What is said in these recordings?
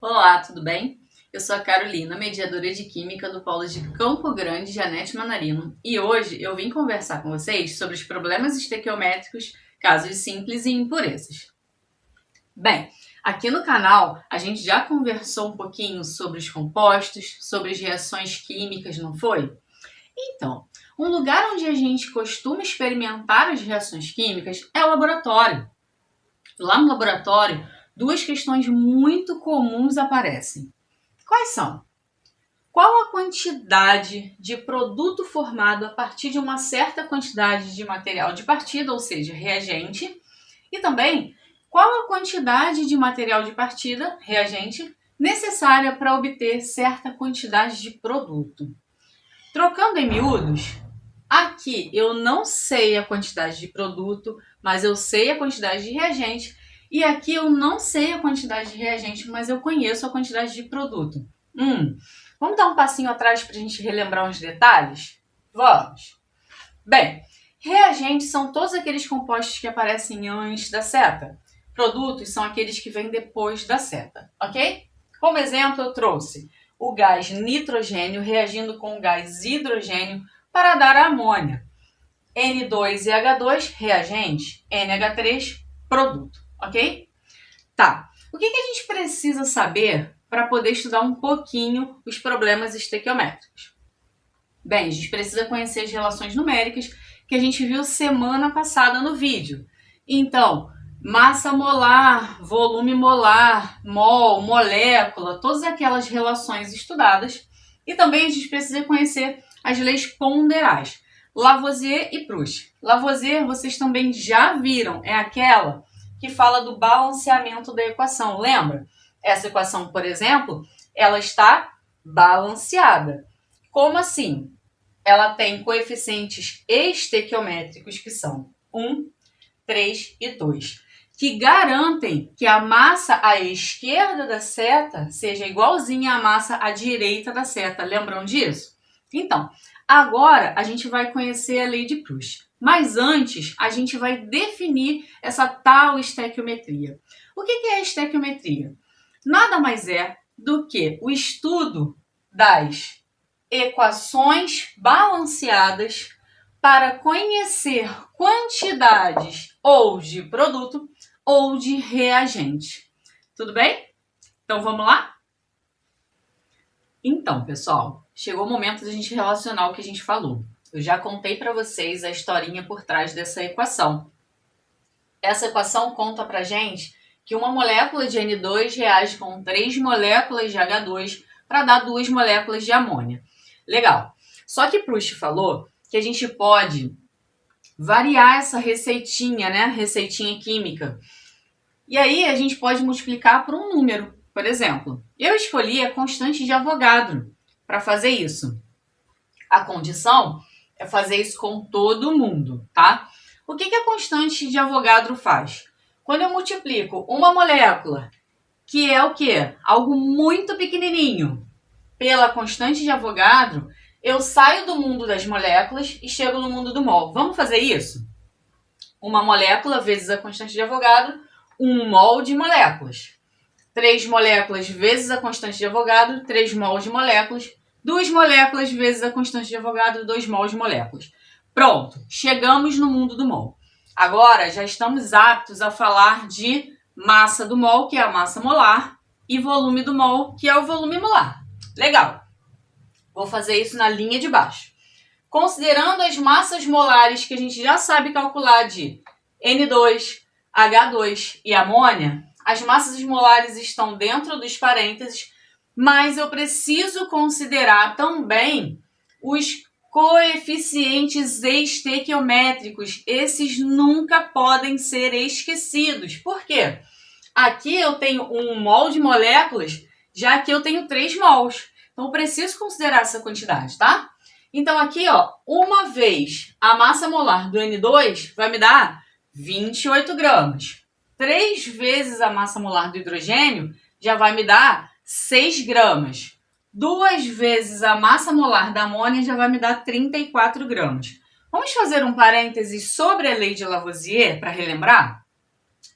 Olá, tudo bem? Eu sou a Carolina, mediadora de Química do Polo de Campo Grande, Janete Manarino, e hoje eu vim conversar com vocês sobre os problemas estequiométricos, casos simples e impurezas. Bem, aqui no canal a gente já conversou um pouquinho sobre os compostos, sobre as reações químicas, não foi? Então, um lugar onde a gente costuma experimentar as reações químicas é o laboratório. Lá no laboratório, duas questões muito comuns aparecem. Quais são? Qual a quantidade de produto formado a partir de uma certa quantidade de material de partida, ou seja, reagente? E também, qual a quantidade de material de partida, reagente, necessária para obter certa quantidade de produto? Trocando em miúdos, aqui eu não sei a quantidade de produto, mas eu sei a quantidade de reagente. E aqui eu não sei a quantidade de reagente, mas eu conheço a quantidade de produto. Vamos dar um passinho atrás para a gente relembrar uns detalhes? Vamos! Bem, reagentes são todos aqueles compostos que aparecem antes da seta. Produtos são aqueles que vêm depois da seta, ok? Como exemplo, eu trouxe o gás nitrogênio reagindo com o gás hidrogênio para dar a amônia. N2 e H2, reagente. NH3, produto, ok? Tá. O que a gente precisa saber para poder estudar um pouquinho os problemas estequiométricos? Bem, a gente precisa conhecer as relações numéricas que a gente viu semana passada no vídeo. Então, massa molar, volume molar, mol, molécula, todas aquelas relações estudadas. E também a gente precisa conhecer as leis ponderais, Lavoisier e Proust. Lavoisier vocês também já viram, é aquela que fala do balanceamento da equação, lembra? Essa equação, por exemplo, ela está balanceada. Como assim? Ela tem coeficientes estequiométricos que são 1, 3 e 2, que garantem que a massa à esquerda da seta seja igualzinha à massa à direita da seta. Lembram disso? Então, agora a gente vai conhecer a lei de Proust. Mas antes, a gente vai definir essa tal estequiometria. O que é a estequiometria? Nada mais é do que o estudo das equações balanceadas para conhecer quantidades ou de produto ou de reagente. Tudo bem? Então vamos lá? Então, pessoal, chegou o momento de a gente relacionar o que a gente falou. Eu já contei para vocês a historinha por trás dessa equação. Essa equação conta para gente que uma molécula de N2 reage com 3 moléculas de H2 para dar 2 moléculas de amônia. Legal. Só que Proust falou que a gente pode variar essa receitinha, né? Receitinha química. E aí a gente pode multiplicar por um número. Por exemplo, eu escolhi a constante de Avogadro para fazer isso. A condição é fazer isso com todo mundo, tá? O que a constante de Avogadro faz? Quando eu multiplico uma molécula, que é o quê? Algo muito pequenininho, pela constante de Avogadro, eu saio do mundo das moléculas e chego no mundo do mol. Vamos fazer isso? Uma molécula vezes a constante de Avogadro, 1 mol de moléculas. 3 moléculas vezes a constante de Avogadro, 3 mols de moléculas. 2 moléculas vezes a constante de Avogadro, 2 mols de moléculas. Pronto, chegamos no mundo do mol. Agora já estamos aptos a falar de massa do mol, que é a massa molar, e volume do mol, que é o volume molar. Legal. Vou fazer isso na linha de baixo. Considerando as massas molares que a gente já sabe calcular de N2, H2 e amônia, as massas molares estão dentro dos parênteses, mas eu preciso considerar também os coeficientes estequiométricos. Esses nunca podem ser esquecidos. Por quê? Aqui eu tenho 1 mol de moléculas, já que eu tenho 3 mols. Então, eu preciso considerar essa quantidade, tá? Então, aqui, ó, uma vez a massa molar do N2 vai me dar 28 gramas. 3 vezes a massa molar do hidrogênio já vai me dar 6 gramas. 2 vezes a massa molar da amônia já vai me dar 34 gramas. Vamos fazer um parênteses sobre a lei de Lavoisier para relembrar?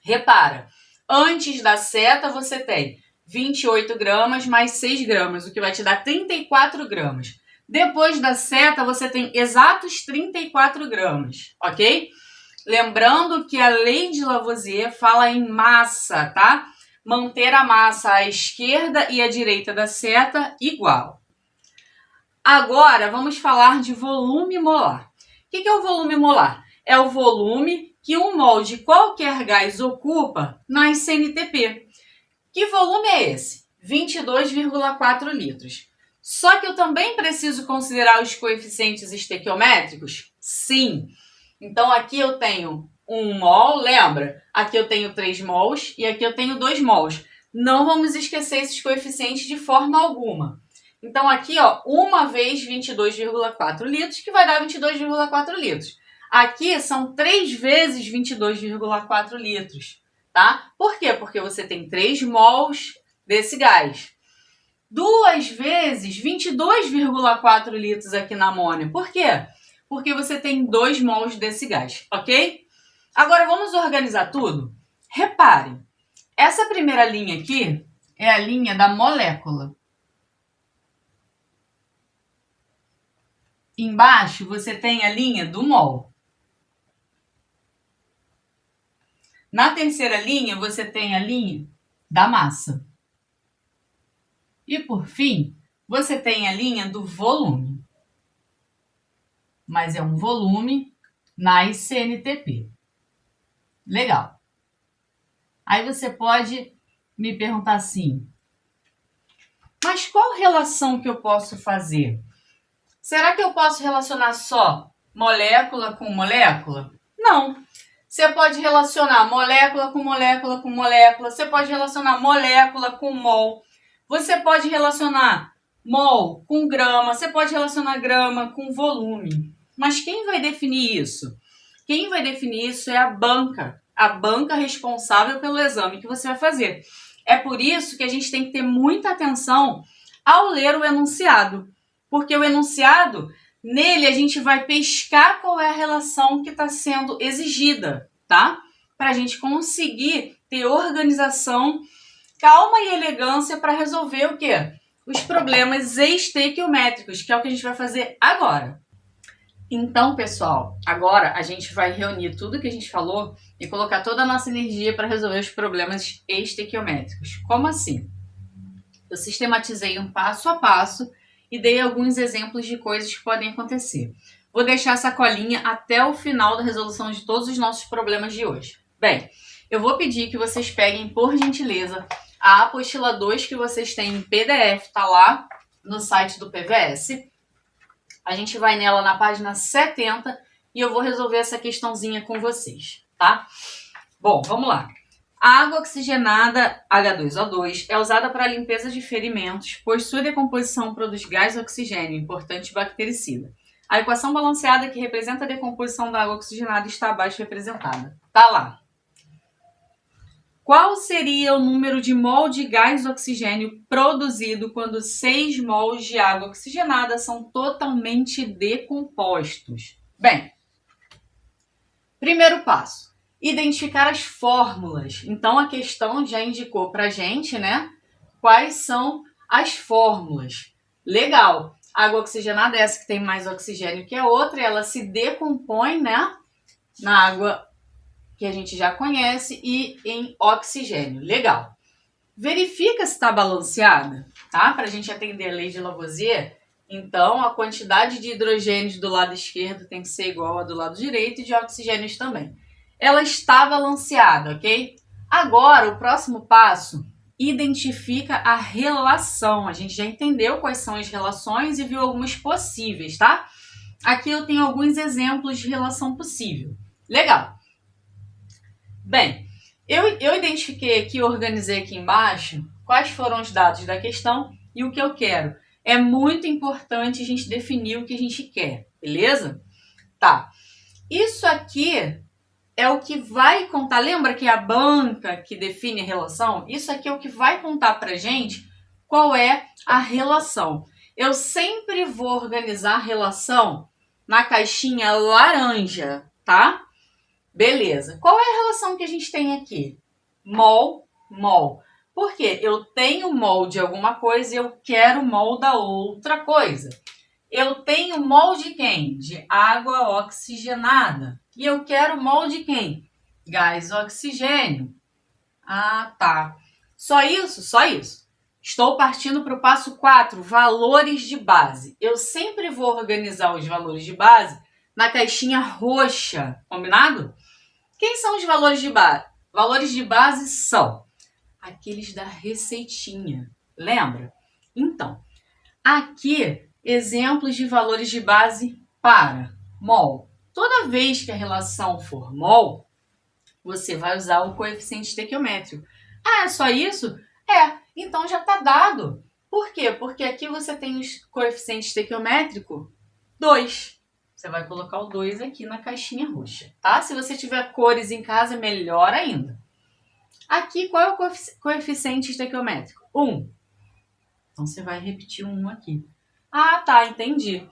Repara, antes da seta você tem 28 gramas mais 6 gramas, o que vai te dar 34 gramas. Depois da seta, você tem exatos 34 gramas, ok? Lembrando que a lei de Lavoisier fala em massa, tá? Manter a massa à esquerda e à direita da seta igual. Agora, vamos falar de volume molar. O que é o volume molar? É o volume que um mol de qualquer gás ocupa na CNTP. Que volume é esse? 22,4 litros. Só que eu também preciso considerar os coeficientes estequiométricos? Sim. Então, aqui eu tenho 1 mol, lembra? Aqui eu tenho 3 mols e aqui eu tenho 2 mols. Não vamos esquecer esses coeficientes de forma alguma. Então, aqui, ó, 1 vezes 22,4 litros, que vai dar 22,4 litros. Aqui são 3 vezes 22,4 litros, tá? Por quê? Porque você tem 3 mols desse gás. 2 vezes 22,4 litros aqui na amônia. Por quê? Porque você tem 2 mols desse gás, ok? Agora, vamos organizar tudo? Reparem, essa primeira linha aqui é a linha da molécula. Embaixo, você tem a linha do mol. Na terceira linha, você tem a linha da massa. E, por fim, você tem a linha do volume. Mas é um volume na CNTP. Legal. Aí você pode me perguntar assim, mas qual relação que eu posso fazer? Será que eu posso relacionar só molécula com molécula? Não. Você pode relacionar molécula com molécula com molécula. Você pode relacionar molécula com mol. Você pode relacionar mol com grama. Você pode relacionar grama com volume. Mas quem vai definir isso? Quem vai definir isso é a banca. A banca responsável pelo exame que você vai fazer. É por isso que a gente tem que ter muita atenção ao ler o enunciado. Porque o enunciado, nele a gente vai pescar qual é a relação que está sendo exigida, tá? Para a gente conseguir ter organização, calma e elegância para resolver o quê? Os problemas estequiométricos, que é o que a gente vai fazer agora. Então, pessoal, agora a gente vai reunir tudo que a gente falou e colocar toda a nossa energia para resolver os problemas estequiométricos. Como assim? Eu sistematizei um passo a passo e dei alguns exemplos de coisas que podem acontecer. Vou deixar essa colinha até o final da resolução de todos os nossos problemas de hoje. Bem, eu vou pedir que vocês peguem, por gentileza, a apostila 2 que vocês têm em PDF, tá lá no site do PVS. A gente vai nela na página 70 e eu vou resolver essa questãozinha com vocês, tá? Bom, vamos lá. A água oxigenada H2O2 é usada para a limpeza de ferimentos, pois sua decomposição produz gás oxigênio, importante bactericida. A equação balanceada que representa a decomposição da água oxigenada está abaixo representada. Tá lá. Qual seria o número de mol de gás oxigênio produzido quando 6 mols de água oxigenada são totalmente decompostos? Bem, primeiro passo, identificar as fórmulas. Então, a questão já indicou para a gente, né, quais são as fórmulas. Legal. A água oxigenada é essa que tem mais oxigênio que a outra, e ela se decompõe, né, na água que a gente já conhece e em oxigênio. Legal. Verifica se está balanceada, tá? Para a gente atender a lei de Lavoisier. Então, a quantidade de hidrogênios do lado esquerdo tem que ser igual à do lado direito e de oxigênios também. Ela está balanceada, ok? Agora, o próximo passo, identifica a relação. A gente já entendeu quais são as relações e viu algumas possíveis, tá? Aqui eu tenho alguns exemplos de relação possível. Legal. Bem, eu identifiquei aqui, organizei aqui embaixo quais foram os dados da questão e o que eu quero. É muito importante a gente definir o que a gente quer, beleza? Tá. Isso aqui é o que vai contar. Lembra que é a banca que define a relação? Isso aqui é o que vai contar pra gente qual é a relação. Eu sempre vou organizar a relação na caixinha laranja, tá? Beleza. Qual é a relação que a gente tem aqui? Mol, mol. Por quê? Eu tenho mol de alguma coisa e eu quero mol da outra coisa. Eu tenho mol de quem? De água oxigenada. E eu quero mol de quem? Gás oxigênio. Ah, tá. Só isso? Só isso. Estou partindo para o passo 4, valores de base. Eu sempre vou organizar os valores de base na caixinha roxa, combinado? Quem são os valores de base? Valores de base são aqueles da receitinha. Lembra? Então, aqui, exemplos de valores de base para mol. Toda vez que a relação for mol, você vai usar o coeficiente estequiométrico. Ah, é só isso? É, então já está dado. Por quê? Porque aqui você tem o coeficiente estequiométrico 2. Você vai colocar o 2 aqui na caixinha roxa, tá? Se você tiver cores em casa, melhor ainda. Aqui, qual é o coeficiente estequiométrico? 1. Então, você vai repetir o 1 aqui. Ah, tá, entendi.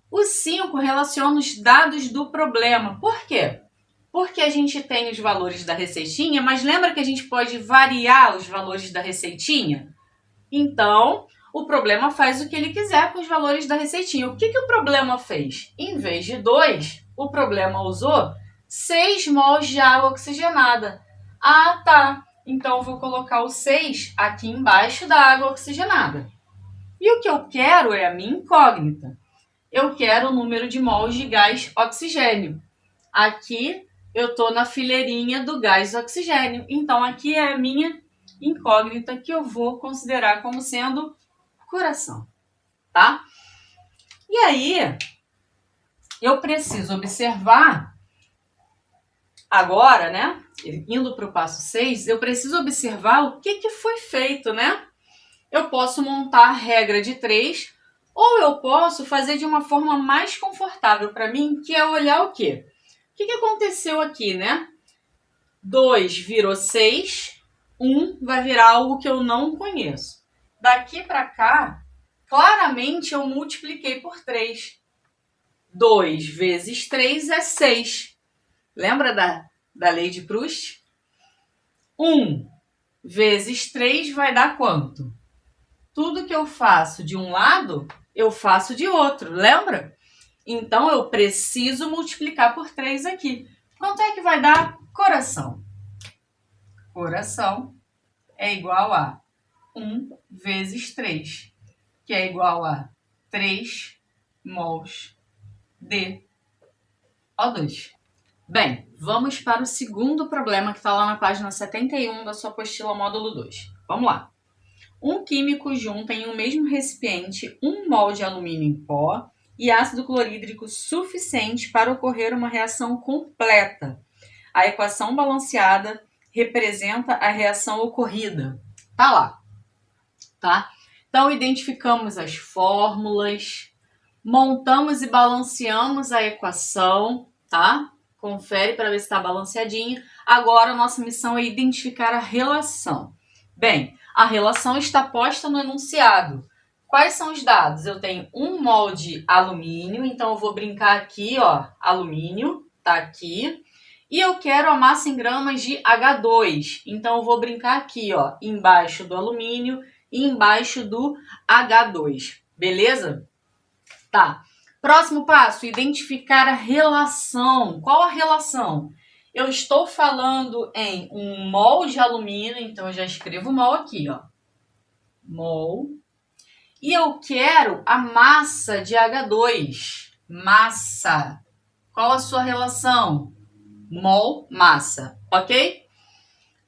O 5 relaciona os dados do problema. Por quê? Porque a gente tem os valores da receitinha, mas lembra que a gente pode variar os valores da receitinha? Então, o problema faz o que ele quiser com os valores da receitinha. O que o problema fez? Em vez de 2, o problema usou 6 mols de água oxigenada. Ah, tá. Então, eu vou colocar o 6 aqui embaixo da água oxigenada. E o que eu quero é a minha incógnita. Eu quero o número de mols de gás oxigênio. Aqui, eu estou na fileirinha do gás oxigênio. Então, aqui é a minha incógnita que eu vou considerar como sendo coração, tá? E aí, eu preciso observar agora, né? Indo para o passo 6, eu preciso observar o que foi feito, né? Eu posso montar a regra de 3 ou eu posso fazer de uma forma mais confortável para mim, que é olhar o quê? O que aconteceu aqui, né? 2 virou 6, 1 vai virar algo que eu não conheço. Daqui para cá, claramente eu multipliquei por 3. 2 vezes 3 é 6. Lembra da lei de Proust? 1 vezes 3 vai dar quanto? Tudo que eu faço de um lado, eu faço de outro, lembra? Então, eu preciso multiplicar por 3 aqui. Quanto é que vai dar coração? Coração é igual a 1 vezes 3, que é igual a 3 mols de O2. Bem, vamos para o segundo problema que está lá na página 71 da sua apostila módulo 2. Vamos lá. Um químico junta em um mesmo recipiente 1 mol de alumínio em pó e ácido clorídrico suficiente para ocorrer uma reação completa. A equação balanceada representa a reação ocorrida. Tá lá, tá? Então, identificamos as fórmulas, montamos e balanceamos a equação, tá? Confere para ver se está balanceadinha. Agora, a nossa missão é identificar a relação. Bem, a relação está posta no enunciado. Quais são os dados? Eu tenho 1 mol de alumínio, então eu vou brincar aqui, ó, alumínio, tá aqui. E eu quero a massa em gramas de H2, então eu vou brincar aqui, ó, embaixo do alumínio e embaixo do H2, beleza? Tá. Próximo passo, identificar a relação. Qual a relação? Eu estou falando em 1 mol de alumínio, então eu já escrevo mol aqui, ó. Mol. E eu quero a massa de H2. Massa. Qual a sua relação? Mol, massa, ok?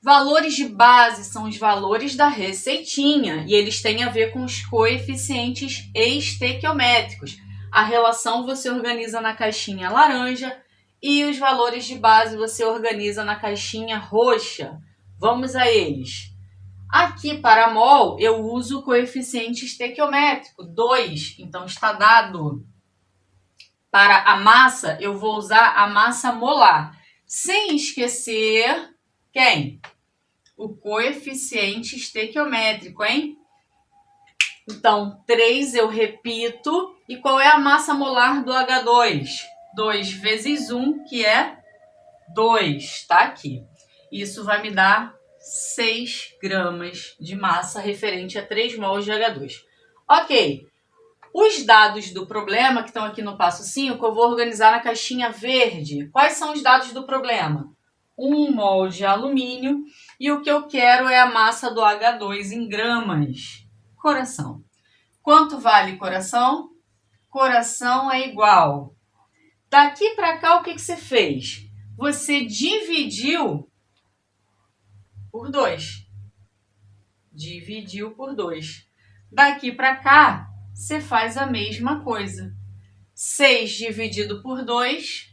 Valores de base são os valores da receitinha e eles têm a ver com os coeficientes estequiométricos. A relação você organiza na caixinha laranja e os valores de base você organiza na caixinha roxa. Vamos a eles. Aqui para mol eu uso o coeficiente estequiométrico, 2, então está dado. Para a massa eu vou usar a massa molar, sem esquecer quem? O coeficiente estequiométrico, hein? Então, 3 eu repito. E qual é a massa molar do H2? 2 vezes 1, que é 2. Tá aqui. Isso vai me dar 6 gramas de massa referente a 3 mols de H2. Ok, os dados do problema que estão aqui no passo 5, eu vou organizar na caixinha verde. Quais são os dados do problema? 1 mol de alumínio e o que eu quero é a massa do H2 em gramas. Coração. Quanto vale coração? Coração é igual. Daqui para cá, o que você fez? Você dividiu por 2. Dividiu por 2. Daqui para cá, você faz a mesma coisa. 6 dividido por 2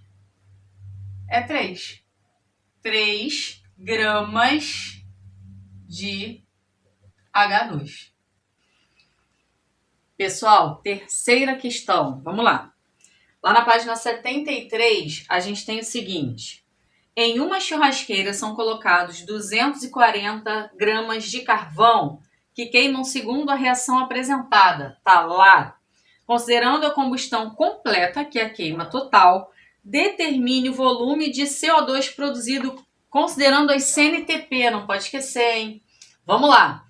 é 3. 3 gramas de H2. Pessoal, terceira questão. Vamos lá. Lá na página 73, a gente tem o seguinte. Em uma churrasqueira são colocados 240 gramas de carvão que queimam segundo a reação apresentada. Tá lá. Considerando a combustão completa, que é a queima total, determine o volume de CO2 produzido considerando as CNTP. Não pode esquecer, hein? Vamos lá.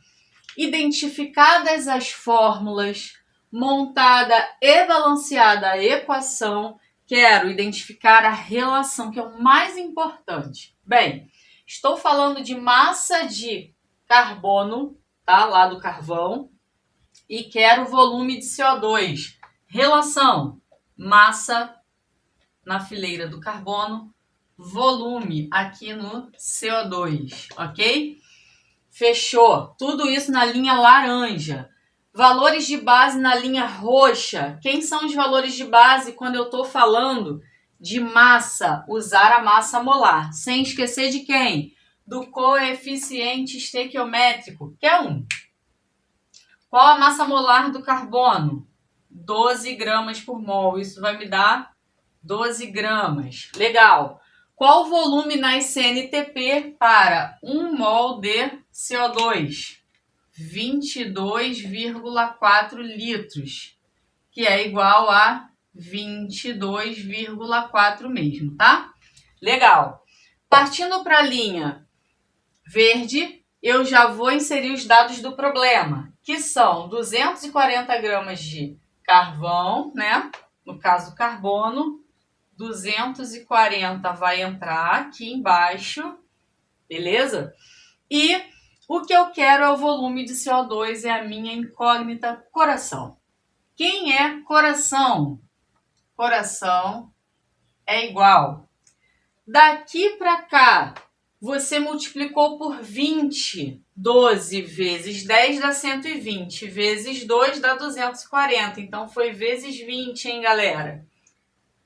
Identificadas as fórmulas, montada e balanceada a equação, quero identificar a relação, que é o mais importante. Bem, estou falando de massa de carbono, tá? Lá do carvão, e quero o volume de CO2. Relação, massa na fileira do carbono, volume aqui no CO2, ok? Fechou. Tudo isso na linha laranja. Valores de base na linha roxa. Quem são os valores de base quando eu estou falando de massa? Usar a massa molar. Sem esquecer de quem? Do coeficiente estequiométrico, que é 1. Qual a massa molar do carbono? 12 gramas por mol. Isso vai me dar 12 gramas. Legal. Qual o volume nas CNTP para 1 mol de CO2? 22,4 litros, que é igual a 22,4 mesmo, tá? Legal. Partindo para a linha verde, eu já vou inserir os dados do problema, que são 240 gramas de carvão, né? No caso, carbono. 240 vai entrar aqui embaixo, beleza? E o que eu quero é o volume de CO2, é a minha incógnita coração. Quem é coração? Coração é igual. Daqui para cá, você multiplicou por 20. 12 vezes 10 dá 120, vezes 2 dá 240. Então, foi vezes 20, hein, galera?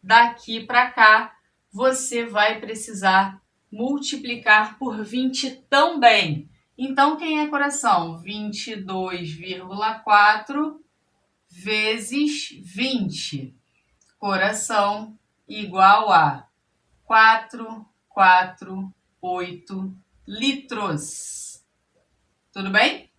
Daqui para cá, você vai precisar multiplicar por 20 também. Então, quem é coração? 22,4 vezes 20. Coração igual a 448 litros. Tudo bem?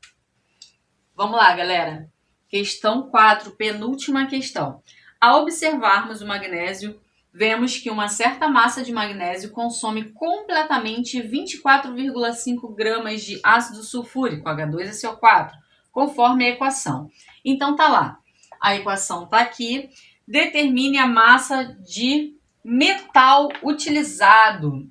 Vamos lá, galera. Questão 4, penúltima questão. Ao observarmos o magnésio, vemos que uma certa massa de magnésio consome completamente 24,5 gramas de ácido sulfúrico, H2SO4, conforme a equação. Então, tá lá. A equação tá aqui. Determine a massa de metal utilizado.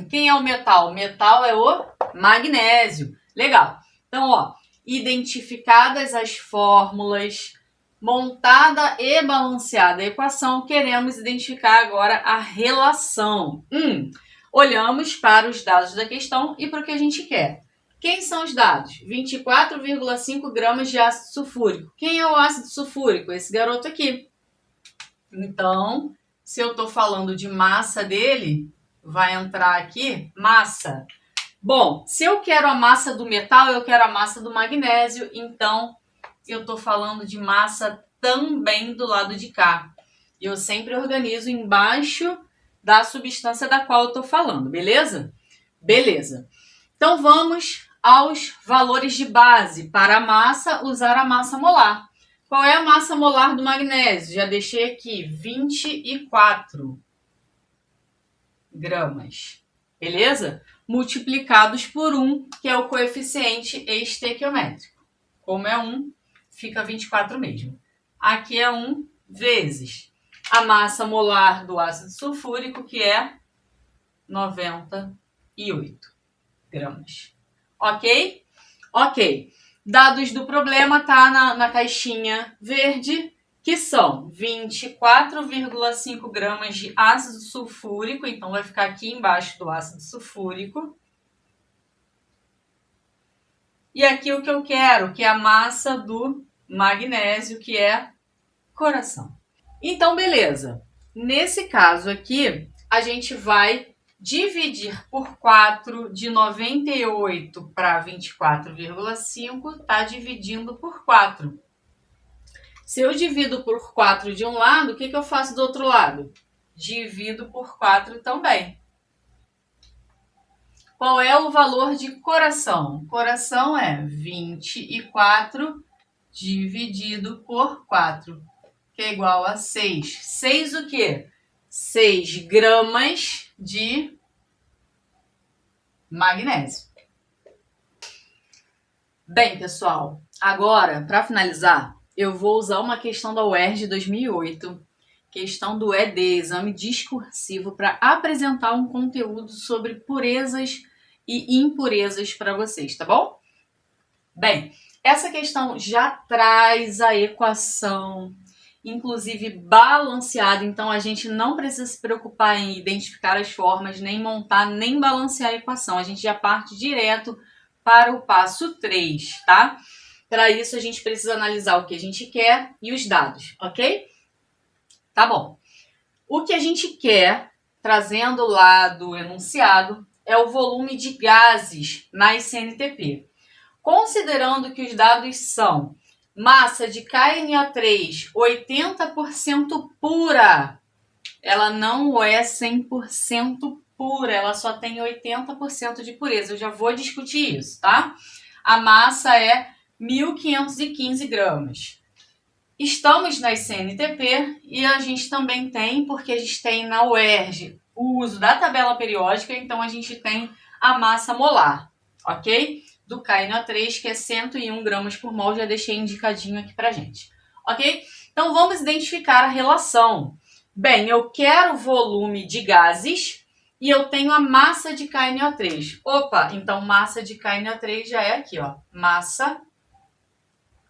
Quem é o metal? O metal é o magnésio. Legal. Então, ó, identificadas as fórmulas, montada e balanceada a equação, queremos identificar agora a relação. Olhamos para os dados da questão e para o que a gente quer. Quem são os dados? 24,5 gramas de ácido sulfúrico. Quem é o ácido sulfúrico? Esse garoto aqui. Então, se eu estou falando de massa dele, vai entrar aqui massa. Bom, se eu quero a massa do metal, eu quero a massa do magnésio, então eu estou falando de massa também do lado de cá. Eu sempre organizo embaixo da substância da qual eu estou falando, beleza? Beleza. Então vamos aos valores de base. Para a massa, usar a massa molar. Qual é a massa molar do magnésio? Já deixei aqui, 24 gramas. beleza? Multiplicados por 1, que é o coeficiente estequiométrico. Como é 1, fica 24 mesmo. Aqui é 1 vezes a massa molar do ácido sulfúrico, que é 98 gramas. Ok? Ok. Dados do problema tá na caixinha verde, que são 24,5 gramas de ácido sulfúrico, então vai ficar aqui embaixo do ácido sulfúrico. E aqui o que eu quero, que é a massa do magnésio, que é coração. Então, beleza. Nesse caso aqui, a gente vai dividir por 4, de 98 para 24,5, está dividindo por 4. Se eu divido por 4 de um lado, o que eu faço do outro lado? Divido por 4 também. Qual é o valor de coração? Coração é 24 dividido por 4, que é igual a 6. 6 o quê? 6 gramas de magnésio. Bem, pessoal, agora, para finalizar, eu vou usar uma questão da UERJ 2008, questão do ED, Exame Discursivo, para apresentar um conteúdo sobre purezas e impurezas para vocês, tá bom? Bem, essa questão já traz a equação, inclusive balanceada, então a gente não precisa se preocupar em identificar as formas, nem montar, nem balancear a equação. A gente já parte direto para o passo 3, tá? Para isso a gente precisa analisar o que a gente quer e os dados, ok? Tá bom. O que a gente quer, trazendo lá do enunciado, é o volume de gases na CNTP. Considerando que os dados são massa de KNO3 80% pura, ela não é 100% pura, ela só tem 80% de pureza. Eu já vou discutir isso, tá? A massa é 1.515 gramas. Estamos na CNTP e a gente também tem, porque a gente tem na UERJ o uso da tabela periódica, então a gente tem a massa molar, ok? Do KNO3, que é 101 gramas por mol, já deixei indicadinho aqui pra gente, ok? Então vamos identificar a relação. Bem, eu quero volume de gases e eu tenho a massa de KNO3. Opa, então massa de KNO3 já é aqui, ó, massa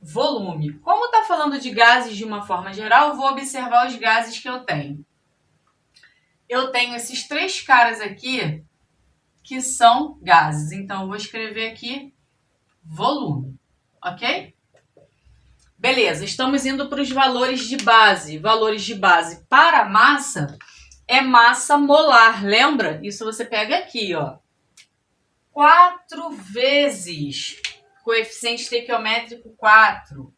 volume. Como está falando de gases de uma forma geral, eu vou observar os gases que eu tenho. Eu tenho esses 3 caras aqui que são gases. Então, eu vou escrever aqui volume, ok? Beleza, estamos indo para os valores de base. Valores de base para a massa é massa molar, lembra? Isso você pega aqui, ó. 4 vezes coeficiente estequiométrico 4.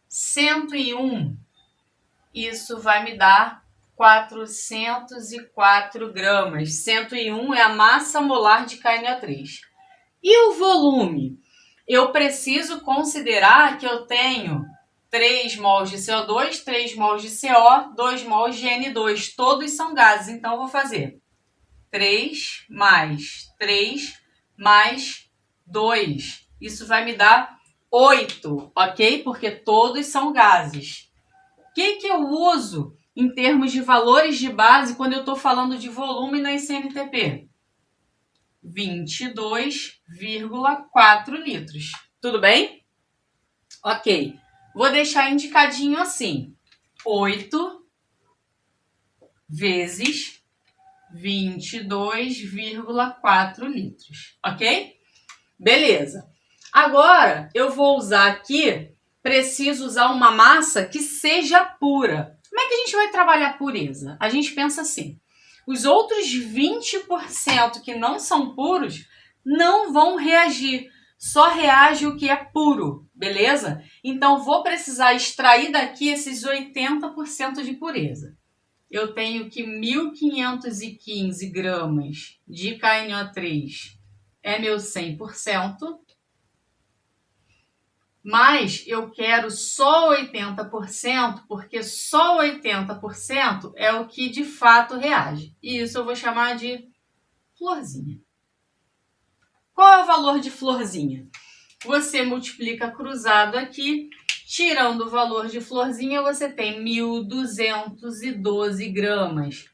101, isso vai me dar 404 gramas. 101 é a massa molar de KNO3. E o volume? Eu preciso considerar que eu tenho 3 mols de CO2, 3 mols de CO, 2 mols de N2. Todos são gases, então eu vou fazer 3 mais 3 mais 2. Isso vai me dar 8, ok? Porque todos são gases. O que eu uso em termos de valores de base quando eu estou falando de volume na CNTP? 22,4 litros. Tudo bem? Ok. Vou deixar indicadinho assim. 8 vezes 22,4 litros. Ok? Beleza. Agora, eu vou usar aqui, preciso usar uma massa que seja pura. Como é que a gente vai trabalhar a pureza? A gente pensa assim, os outros 20% que não são puros não vão reagir, só reage o que é puro, beleza? Então, vou precisar extrair daqui esses 80% de pureza. Eu tenho que 1.515 gramas de KNO3 é meu 100%, mas eu quero só 80%, porque só 80% é o que de fato reage. E isso eu vou chamar de florzinha. Qual é o valor de florzinha? Você multiplica cruzado aqui, tirando o valor de florzinha, você tem 1.212 gramas.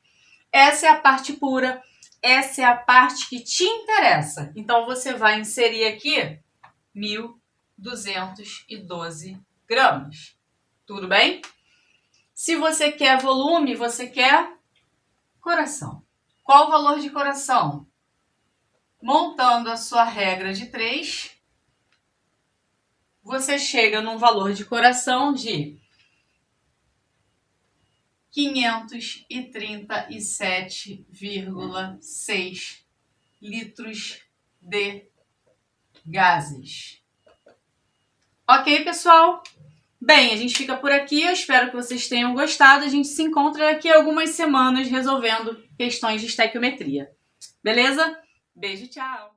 Essa é a parte pura, essa é a parte que te interessa. Então, você vai inserir aqui 1.212 gramas. Tudo bem? Se você quer volume, você quer coração. Qual o valor de coração? Montando a sua regra de 3, você chega num valor de coração de 537,6 litros de gases. Ok, pessoal? Bem, a gente fica por aqui. Eu espero que vocês tenham gostado. A gente se encontra daqui a algumas semanas resolvendo questões de estequiometria. Beleza? Beijo, tchau!